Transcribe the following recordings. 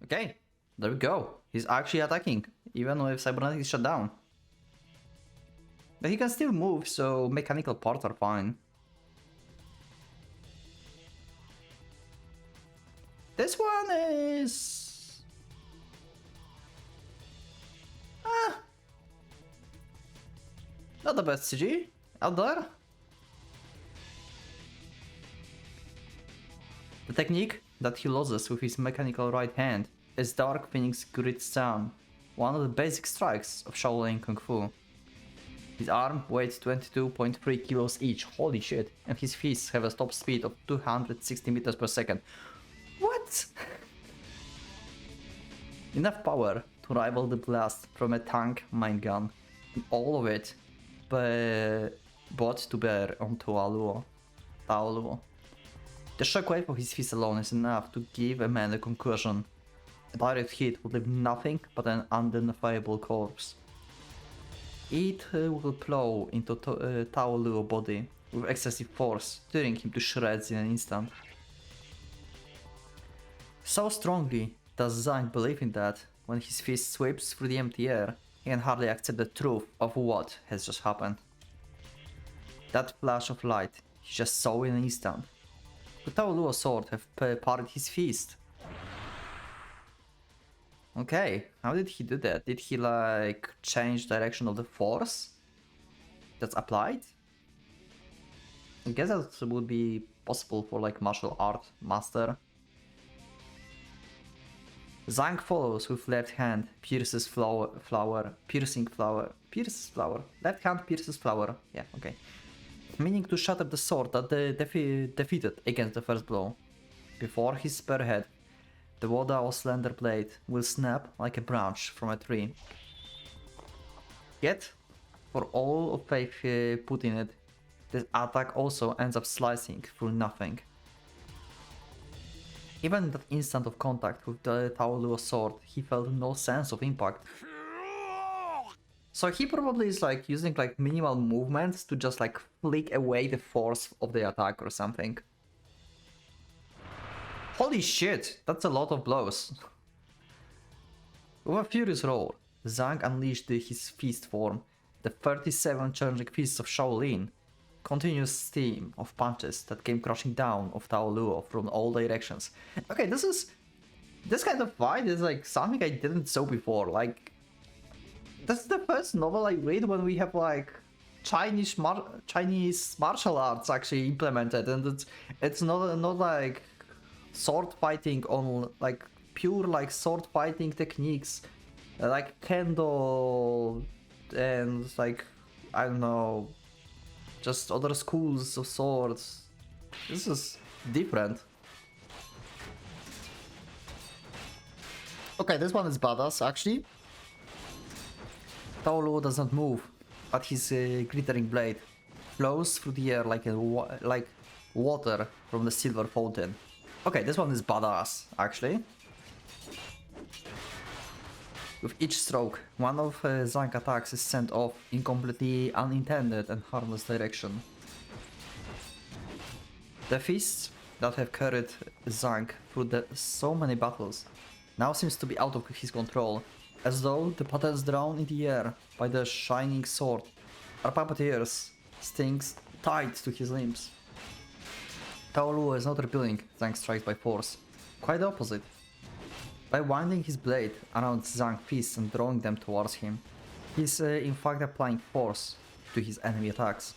Okay, there we go. He's actually attacking, even if cybernetic is shut down. But he can still move, so mechanical parts are fine. This one is... not the best CG out there. The technique that he loses with his mechanical right hand is Dark Phoenix Grid Stun, one of the basic strikes of Shaolin Kung Fu. His arm weighs 22.3 kilos each, holy shit, and his fists have a top speed of 260 meters per second. What? Enough power to rival the blast from a tank mine gun, and all of it brought to bear on Taoluo. The shockwave of his fist alone is enough to give a man a concussion. A direct hit would leave nothing but an unidentifiable corpse. It will plow into Taoluo's body with excessive force, tearing him to shreds in an instant. So strongly does Zhang believe in that, when his fist sweeps through the empty air, he can hardly accept the truth of what has just happened. That flash of light he just saw in an instant. Could Taoluo's sword have parted his fist? Okay, how did he do that? Did he like change direction of the force that's applied? I guess that would be possible for like martial art master. Zhang follows with left hand, pierces piercing flower. Left hand pierces flower. Yeah, okay. Meaning to shatter the sword that defeated against the first blow. Before his spearhead, the Wada or slender blade will snap like a branch from a tree. Yet, for all of faith put in it, this attack also ends up slicing through nothing. Even in that instant of contact with the Taoluo's sword, he felt no sense of impact. So he probably is like using like minimal movements to just like flick away the force of the attack or something. Holy shit, that's a lot of blows. With a furious roar, Zhang unleashed his fist form, the 37 challenging fists of Shaolin, continuous stream of punches that came crashing down of Taoluo from all directions. Okay, this kind of fight is like something I didn't saw before. Like, this is the first novel I read when we have like Chinese martial arts actually implemented, and it's not like sword fighting on like pure like sword fighting techniques like kendo and like I don't know, just other schools of swords. This is different. Okay, this one is badass actually. Taoluo does not move, but his glittering blade flows through the air like water from the silver fountain. Okay, this one is badass, actually. With each stroke, one of Zhang's attacks is sent off in completely unintended and harmless direction. The fists that have carried Zhang through so many battles now seems to be out of his control, as though the patterns drawn in the air by the shining sword are puppeteers, strings tied to his limbs. Taoluo is not repelling Zhang's strikes by force, quite the opposite. By winding his blade around Zhang's fists and drawing them towards him, he's in fact applying force to his enemy attacks.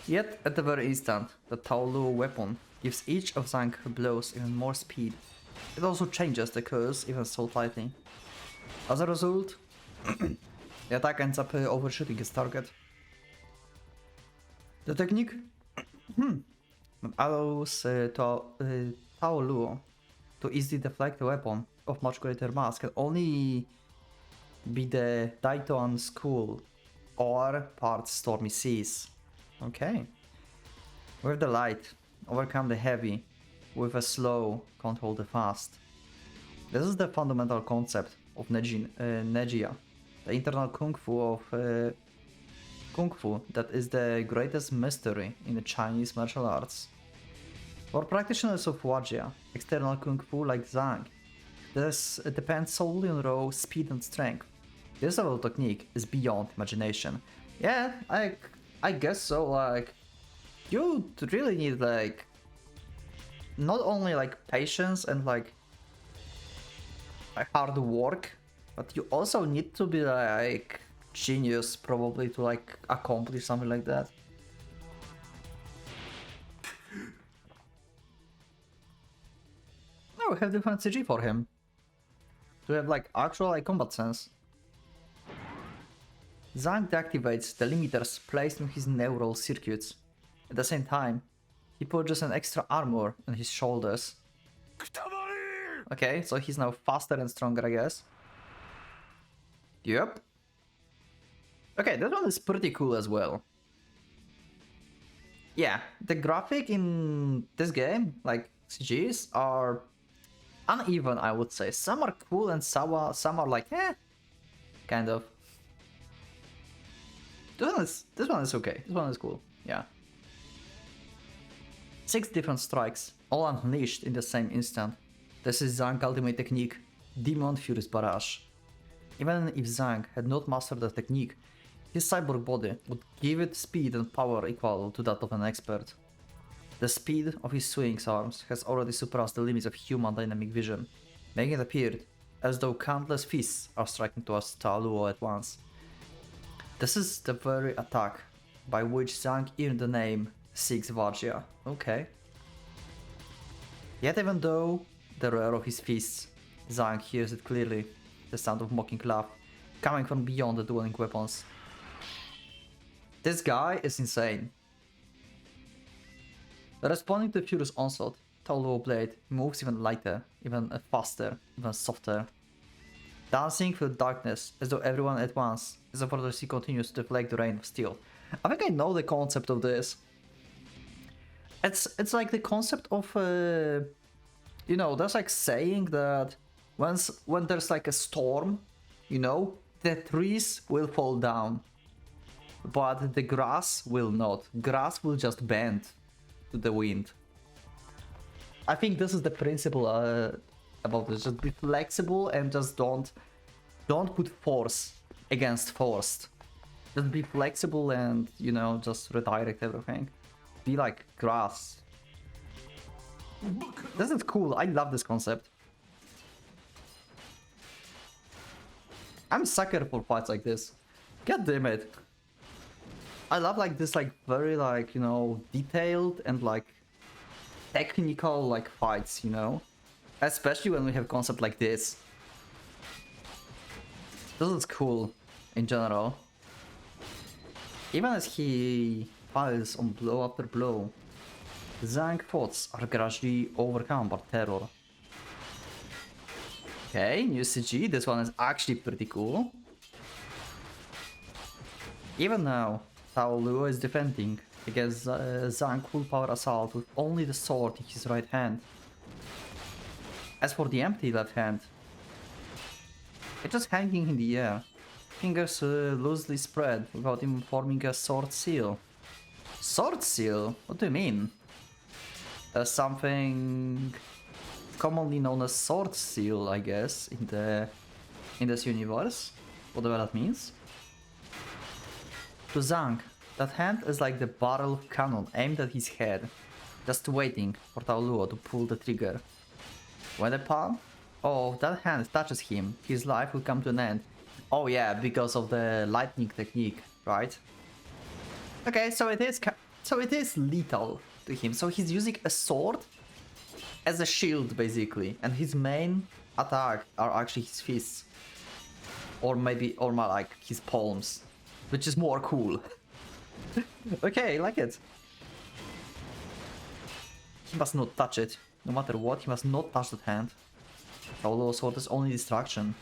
Yet at the very instant that Taoluo weapon gives each of Zhang's blows even more speed, it also changes the course even so slightly. As a result, the attack ends up overshooting his target. The technique allows Taoluo to easily deflect a weapon of much greater mass can only be the Daitoan School or part Stormy Seas. Okay. With the light, overcome the heavy, with a slow, control the fast. This is the fundamental concept of Nejia, the internal Kung Fu of Kung Fu that is the greatest mystery in the Chinese martial arts. For practitioners of Wajia, external Kung Fu like Zhang This depends solely on raw speed and strength. This level of technique is beyond imagination. Yeah, I guess so. Like, you really need like not only like patience and like hard work, but you also need to be like genius probably to like accomplish something like that. Oh, we have different CG for him. To have like actual like combat sense. Zhang deactivates the limiters placed in his neural circuits. At the same time, he purges an extra armor on his shoulders. Okay, so he's now faster and stronger, I guess. Yep. Okay, that one is pretty cool as well. Yeah, the graphic in this game, like CGs, are uneven, I would say. Some are cool and some are like, kind of. This one is okay. This one is cool. Yeah. 6 different strikes, all unleashed in the same instant. This is Zhang's ultimate technique, Demon Fury's Barrage. Even if Zhang had not mastered the technique, his cyborg body would give it speed and power equal to that of an expert. The speed of his swing arms has already surpassed the limits of human dynamic vision, making it appear as though countless fists are striking towards Tao Luo at once. This is the very attack by which Zhang earned the name Six Vajra. Okay. Yet even though the roar of his fists, Zhang hears it clearly, the sound of mocking laugh coming from beyond the dueling weapons. This guy is insane. Responding to Fury's onslaught, Tao Luo blade moves even lighter, even faster, even softer. Dancing through darkness as though everyone at once, as effortlessly he continues to deflect the rain of steel. I think I know the concept of this. It's like the concept of you know, there's like saying that when there's like a storm, you know, the trees will fall down, but the grass will not. Grass will just bend to the wind. I think this is the principle about this. Just be flexible and just don't put force against force. Just be flexible and, you know, just redirect everything. Be like grass. This is cool. I love this concept. I'm a sucker for fights like this. God damn it. I love like this like very like, you know, detailed and like technical like fights, you know? Especially when we have concept like this. This is cool in general. Even as he piles on blow after blow, Zhang's thoughts are gradually overcome by terror. Okay, new CG, this one is actually pretty cool. Even now, Tao Luo is defending against Zhang's full power assault with only the sword in his right hand. As for the empty left hand, it's just hanging in the air, fingers loosely spread without even forming a sword seal. Sword seal? What do you mean? There's something commonly known as sword seal, I guess, in this universe, whatever that means. To Zhang, that hand is like the barrel of cannon aimed at his head, just waiting for Tao Luo to pull the trigger. When the palm of that hand touches him, his life will come to an end. Oh yeah, because of the lightning technique, right? Okay, so it is lethal to him. So he's using a sword as a shield basically, and his main attack are actually his fists, or more like his palms, which is more cool. Okay, I like it. He must not touch it. No matter what, he must not touch that hand. Tao Luo's sword is only distraction.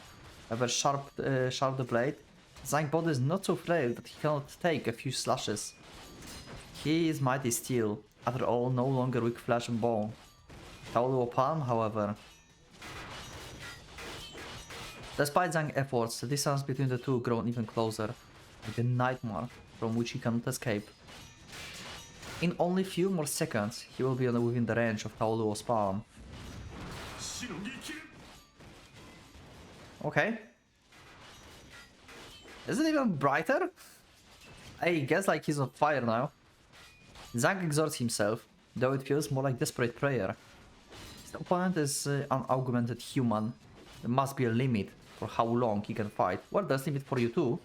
However sharp the blade, Zhang's body is not so frail that he cannot take a few slashes. He is mighty steel, after all no longer weak flesh and bone. Tao Luo palm, however. Despite Zhang's efforts, the distance between the two grown even closer, like a nightmare from which he cannot escape. In only few more seconds, he will be within the range of Tao Luo's palm. Okay. Is it even brighter? I guess like he's on fire now. Zhang exerts himself, though it feels more like desperate prayer. His opponent is an augmented human. There must be a limit for how long he can fight. Well, there's limit for you too.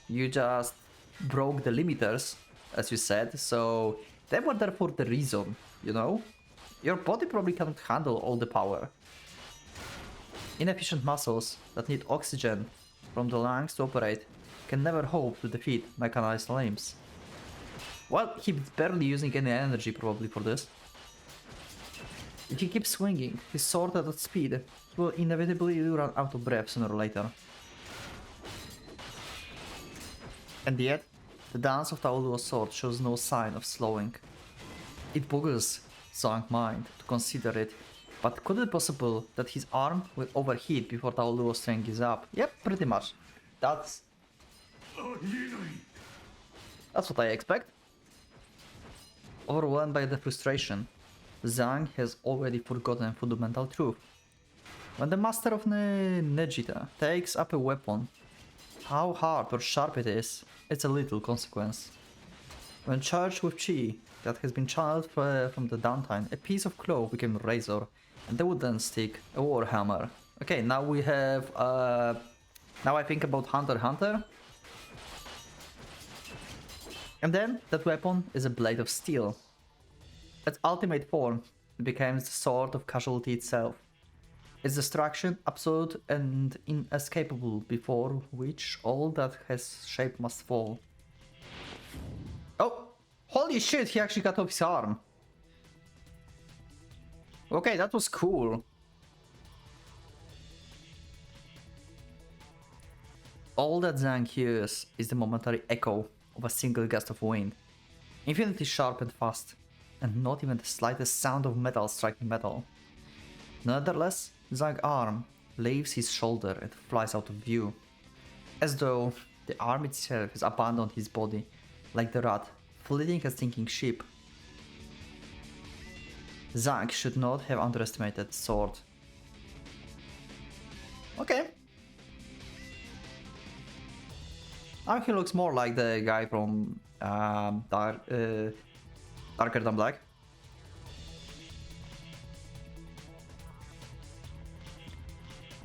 You just broke the limiters, as you said, so they were there for the reason, you know? Your body probably cannot handle all the power. Inefficient muscles that need oxygen from the lungs to operate can never hope to defeat mechanized limbs. Well, he's barely using any energy probably for this. If he keeps swinging his sword at that speed, he will inevitably run out of breath sooner or later. And yet, the dance of Taoluo's sword shows no sign of slowing. It boggles Zhang's mind to consider it, but could it be possible that his arm will overheat before Taoluo's strength is up? Yep, pretty much. That's what I expect. Overwhelmed by the frustration, Zhang has already forgotten fundamental truth. When the master of Nejita takes up a weapon, how hard or sharp it is, it's a little consequence. When charged with chi that has been channeled from the downtime, a piece of cloth became a razor, and the wooden stick a warhammer. Okay, now we have now I think about Hunter x Hunter. And then that weapon is a blade of steel. Its ultimate form, it becomes the sword of casualty itself. Its destruction absolute and inescapable, before which all that has shape must fall. Oh! Holy shit, he actually cut off his arm! Okay, that was cool. All that Zhang hears is the momentary echo of a single gust of wind. Infinitely sharp and fast, and not even the slightest sound of metal striking metal. Nonetheless, Zhang's arm leaves his shoulder and flies out of view, as though the arm itself has abandoned his body, like the rat fleeing a sinking ship. Zhang should not have underestimated the sword. Okay. Now he looks more like the guy from Darker Than Black.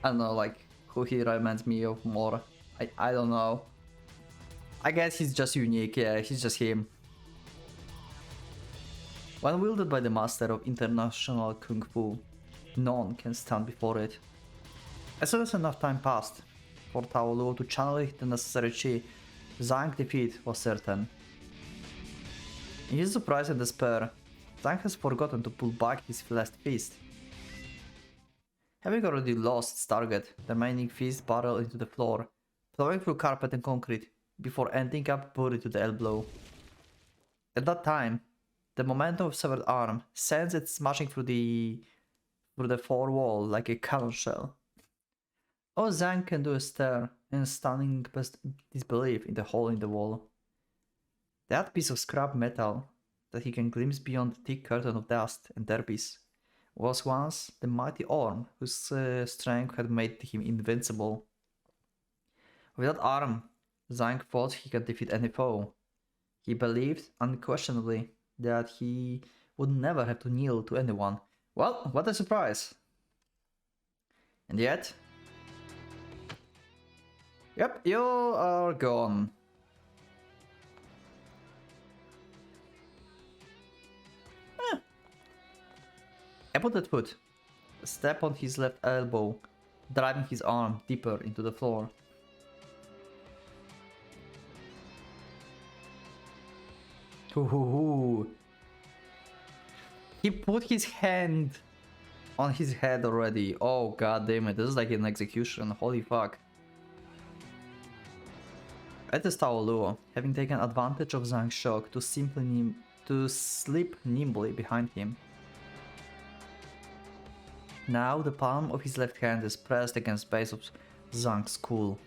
I don't know, like, who he reminds me of more. I don't know. I guess he's just unique, yeah, he's just him. When wielded by the master of international kung fu, none can stand before it. As soon as enough time passed for Taoluo to channel the necessary chi, Zhang's defeat was certain. In his surprise and despair, Zhang has forgotten to pull back his last fist. Having already lost its target, the remaining fist barreled into the floor, plowing through carpet and concrete, before ending up buried to the elbow. At that time, the momentum of severed arm sends it smashing through the floor wall like a cannon shell. All Zhang can do is stare in stunning disbelief in the hole in the wall. That piece of scrap metal that he can glimpse beyond the thick curtain of dust and debris was once the mighty arm whose strength had made him invincible. With that arm, Zhang thought he could defeat any foe. He believed unquestionably that he would never have to kneel to anyone. Well, what a surprise! And yet... Yep, you are gone. I put that foot, a step on his left elbow, driving his arm deeper into the floor. Ooh. He put his hand on his head already. Oh god damn it, this is like an execution, holy fuck. It is Taoluo, having taken advantage of Zhang's shock to slip nimbly behind him. Now the palm of his left hand is pressed against the base of Zhang's skull.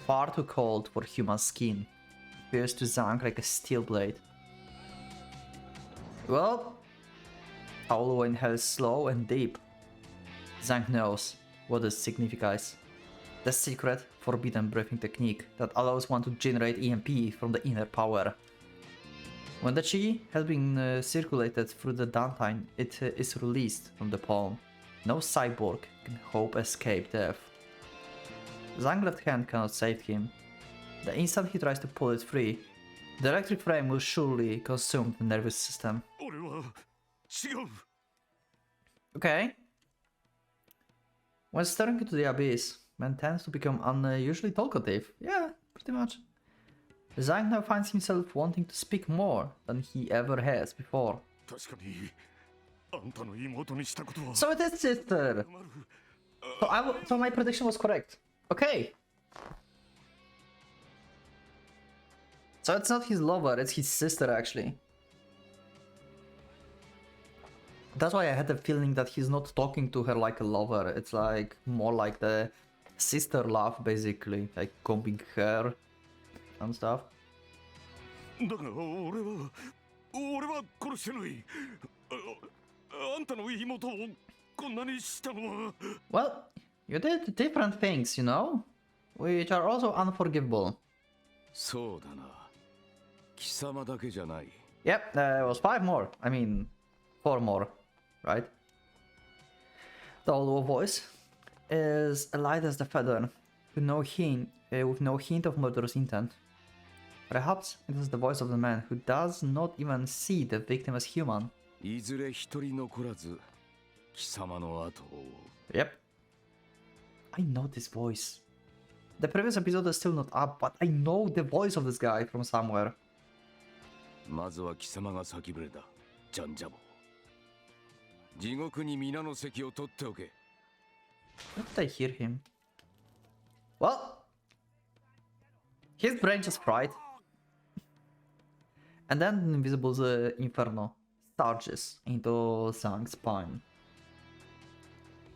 Far too cold for human skin, pierced to Zhang like a steel blade. Well, Taoluo inhales slow and deep. Zhang knows what this signifies. The secret, forbidden breathing technique that allows one to generate EMP from the inner power. When the chi has been circulated through the Dantine, it is released from the palm. No cyborg can hope escape death. Zhang's left hand cannot save him. The instant he tries to pull it free, the electric frame will surely consume the nervous system. Okay. When staring into the abyss, man tends to become unusually talkative. Yeah, pretty much. Zhang now finds himself wanting to speak more than he ever has before. So it is sister! So my prediction was correct. Okay. So it's not his lover, it's his sister actually. That's why I had the feeling that he's not talking to her like a lover. It's like more like the sister love basically, like combing hair and stuff. Well, you did different things, you know? Which are also unforgivable. Yep, there was 5 more. I mean, 4 more, right? The low voice is light as the feather, with no hint of murderous intent. Perhaps it is the voice of the man who does not even see the victim as human. Yep. I know this voice. The previous episode is still not up, but I know the voice of this guy from somewhere. What did I hear him? Well, his brain just fried. And then an invisible inferno surges into Zhang's spine.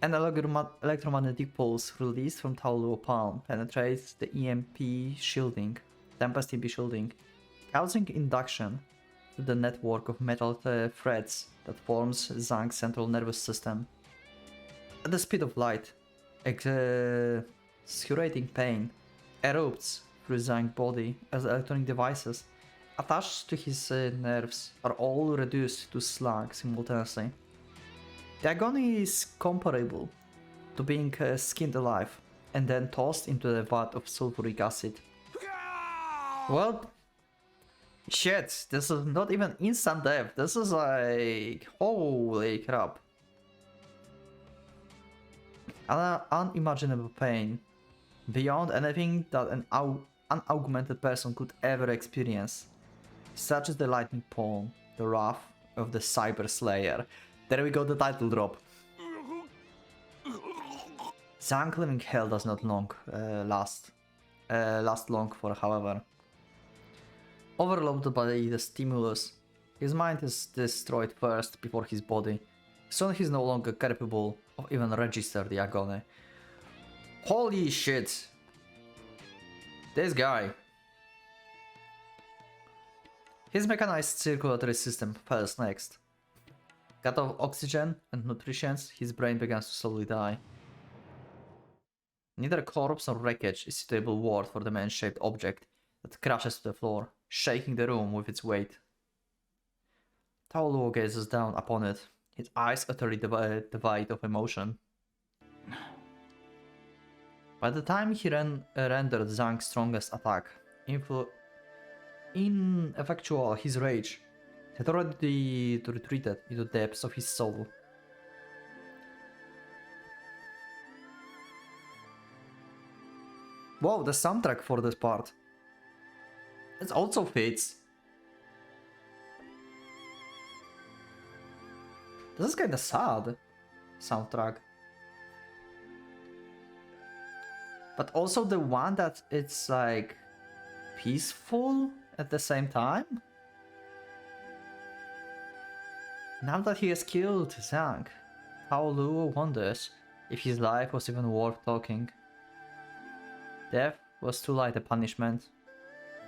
An electromagnetic pulse released from Taoluo's palm penetrates the Tempest EMP shielding, causing induction to the network of metal threads that forms Zhang's central nervous system. At the speed of light, excruciating pain erupts through Zhang's body as electronic devices attached to his nerves are all reduced to slag simultaneously. The agony is comparable to being skinned alive and then tossed into a vat of sulfuric acid. Well, shit, this is not even instant death, this is like, holy crap. Unimaginable pain, beyond anything that an unaugmented person could ever experience. Such as the lightning palm, the wrath of the Cyber Slayer. There we go, the title drop. Zhang living hell does not last long for, however. Overloaded by the stimulus, his mind is destroyed first before his body. Soon he's no longer capable of even register the agony. Holy shit! This guy. His mechanized circulatory system fails next. Cut off oxygen and nutrition, his brain begins to slowly die. Neither corpse nor wreckage is a suitable word for the man-shaped object that crashes to the floor, shaking the room with its weight. Taoluo gazes down upon it, his eyes utterly devoid of emotion. By the time he rendered Zhang's strongest attack ineffectual, his rage had already retreated into the depths of his soul. Wow, the soundtrack for this part. It also fits. This is kinda sad soundtrack. But also the one that it's like peaceful at the same time. Now that he has killed Zhang, Taoluo wonders if his life was even worth talking. Death was too light a punishment.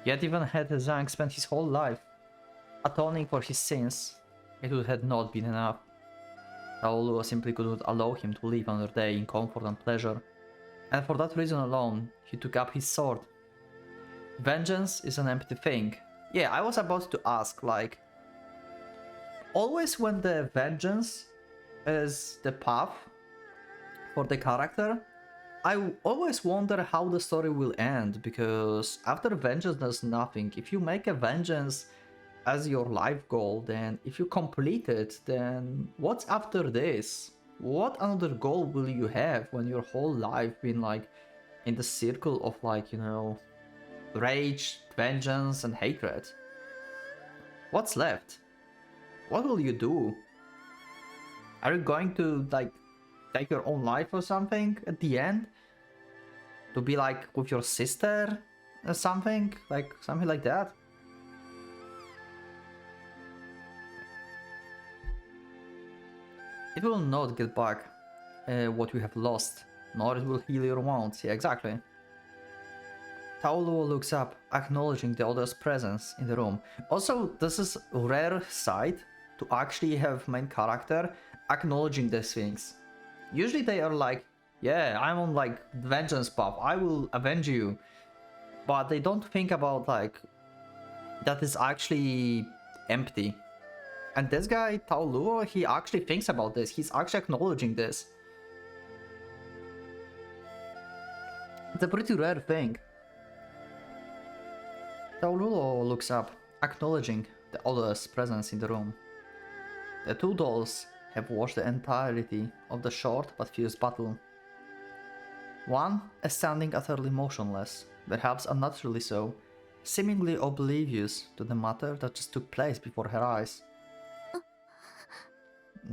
Yet even had Zhang spent his whole life atoning for his sins, it would have not been enough. Taolu simply could not allow him to live another day in comfort and pleasure, and for that reason alone, he took up his sword. Vengeance is an empty thing. Yeah, I was about to ask, like, always when the vengeance is the path for the character, I always wonder how the story will end, because after vengeance there's nothing. If you make a vengeance as your life goal, then if you complete it, then what's after this? What another goal will you have when your whole life been like in the circle of, like, you know, rage, vengeance and hatred? What's left? What will you do? Are you going to, like, take your own life or something at the end? To be like with your sister or something? Like something like that? It will not get back what you have lost, nor it will heal your wounds. Yeah, exactly. Taoluo looks up, acknowledging the other's presence in the room. Also, this is a rare sight to actually have main character acknowledging these things. Usually they are like, yeah, I'm on like vengeance path, I will avenge you. But they don't think about like that is actually empty. And this guy, Taoluo, he actually thinks about this. He's actually acknowledging this. It's a pretty rare thing. Taoluo looks up, acknowledging the other's presence in the room. The two dolls have watched the entirety of the short but fierce battle. One is standing utterly motionless, perhaps unnaturally so, seemingly oblivious to the matter that just took place before her eyes.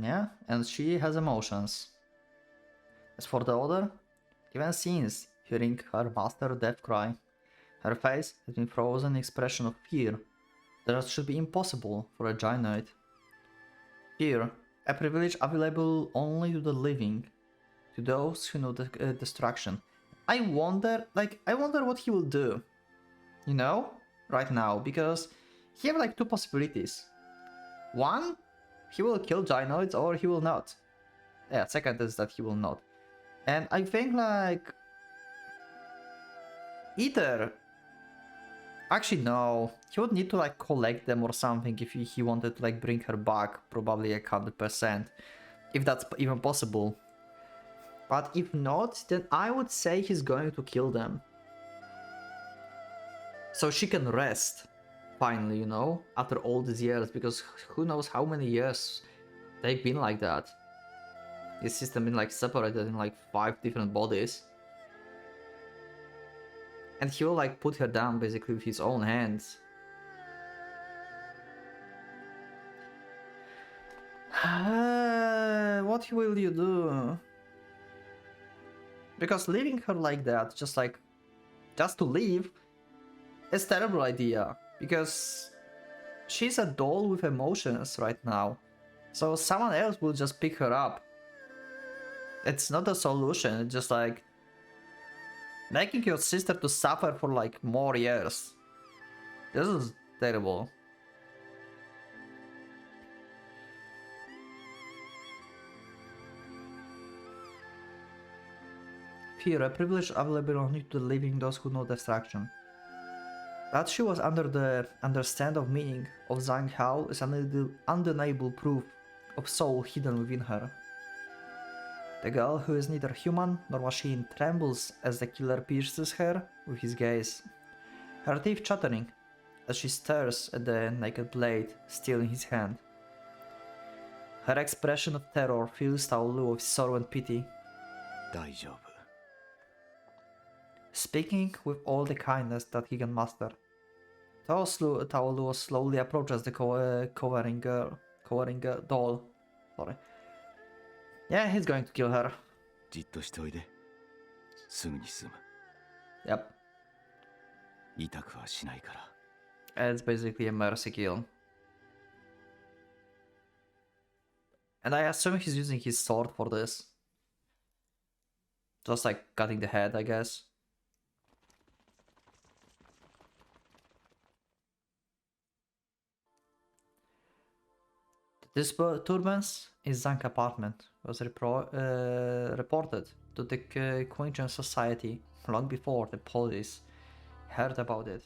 Yeah, and she has emotions. As for the other, even since hearing her master death cry, her face has been frozen in expression of fear that should be impossible for a giant. Fear, a privilege available only to the living, to those who know the destruction. I wonder what he will do, you know, right now, because he have like two possibilities. One, he will kill Gynoids or he will not. Yeah, second is that he will not. And I think like either, actually no, he would need to like collect them or something if he wanted to like bring her back, probably like 100%, if that's even possible. But if not, then I would say he's going to kill them. So she can rest, finally, you know, after all these years, because who knows how many years they've been like that. This system been like separated in like 5 different bodies. And he will like put her down basically with his own hands. What will you do? Because leaving her like that, just to leave, is a terrible idea. Because she's a doll with emotions right now. So someone else will just pick her up. It's not a solution, it's just like making your sister to suffer for like more years. This is terrible. Fear, a privilege available only to the living, those who know destruction. That she was under the understand of meaning of Zhang Hao is an undeniable proof of soul hidden within her. The girl, who is neither human nor machine, trembles as the killer pierces her with his gaze, her teeth chattering as she stares at the naked blade still in his hand. Her expression of terror fills Taolu with sorrow and pity. 大丈夫 Speaking with all the kindness that he can muster, Taolu slowly approaches the cowering doll. Sorry. Yeah, he's going to kill her. じっとしておいで。すぐに済む。 Yep. 痛くはしないから。 It's basically a mercy kill. And I assume he's using his sword for this. Just like cutting the head, I guess. The disturbance in Zang's apartment was reported to the Quinjan Society long before the police heard about it.